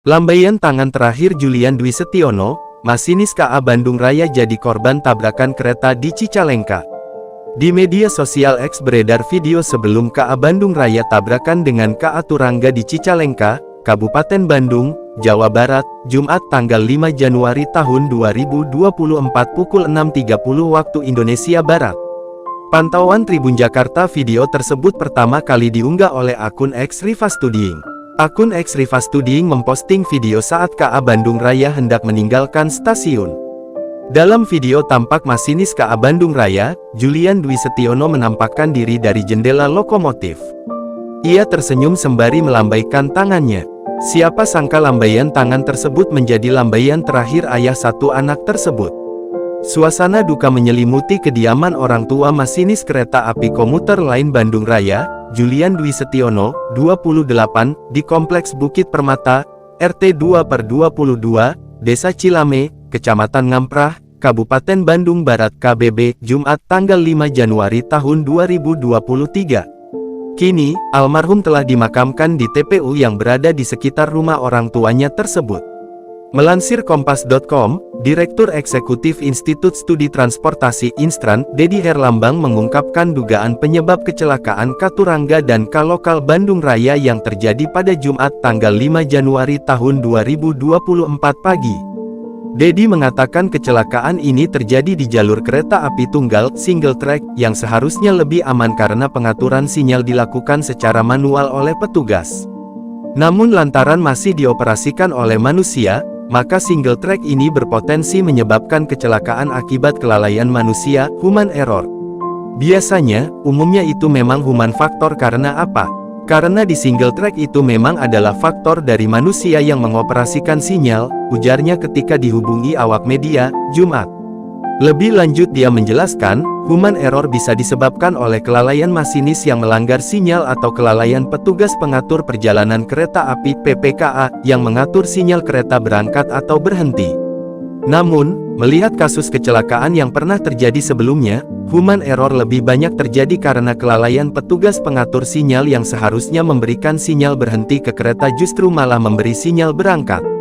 Lambaian tangan terakhir Julian Dwi Setiono, masinis KA Bandung Raya jadi korban tabrakan kereta di Cicalengka. Di media sosial X beredar video sebelum KA Bandung Raya tabrakan dengan KA Turangga di Cicalengka, Kabupaten Bandung, Jawa Barat, Jumat tanggal 5 Januari tahun 2024 pukul 6.30 waktu Indonesia Barat. Pantauan Tribun Jakarta. Video tersebut pertama kali diunggah oleh akun X Riva Studying. Akun X Riva Studying memposting video saat KA Bandung Raya hendak meninggalkan stasiun. Dalam video tampak masinis KA Bandung Raya, Julian Dwi Setiono menampakkan diri dari jendela lokomotif. Ia tersenyum sembari melambaikan tangannya. Siapa sangka lambaian tangan tersebut menjadi lambaian terakhir ayah satu anak tersebut. Suasana duka menyelimuti kediaman orang tua masinis kereta api komuter lain Bandung Raya, Julian Dwi Setiono, 28, di Kompleks Bukit Permata, RT 2/22, Desa Cilame, Kecamatan Ngamprah, Kabupaten Bandung Barat KBB, Jumat tanggal 5 Januari tahun 2023. Kini, almarhum telah dimakamkan di TPU yang berada di sekitar rumah orang tuanya tersebut. Melansir Kompas.com, Direktur Eksekutif Institut Studi Transportasi Instran, Dedi Herlambang mengungkapkan dugaan penyebab kecelakaan KA Turangga dan KA Lokal Bandung Raya yang terjadi pada Jumat tanggal 5 Januari tahun 2024 pagi. Dedi mengatakan kecelakaan ini terjadi di jalur kereta api tunggal, single track, yang seharusnya lebih aman karena pengaturan sinyal dilakukan secara manual oleh petugas. Namun lantaran masih dioperasikan oleh manusia, maka single track ini berpotensi menyebabkan kecelakaan akibat kelalaian manusia, human error. Biasanya, umumnya itu memang human factor karena apa? Karena di single track itu memang adalah faktor dari manusia yang mengoperasikan sinyal, ujarnya ketika dihubungi awak media, Jumat. Lebih lanjut dia menjelaskan, human error bisa disebabkan oleh kelalaian masinis yang melanggar sinyal atau kelalaian petugas pengatur perjalanan kereta api (PPKA) yang mengatur sinyal kereta berangkat atau berhenti. Namun, melihat kasus kecelakaan yang pernah terjadi sebelumnya, human error lebih banyak terjadi karena kelalaian petugas pengatur sinyal yang seharusnya memberikan sinyal berhenti ke kereta justru malah memberi sinyal berangkat.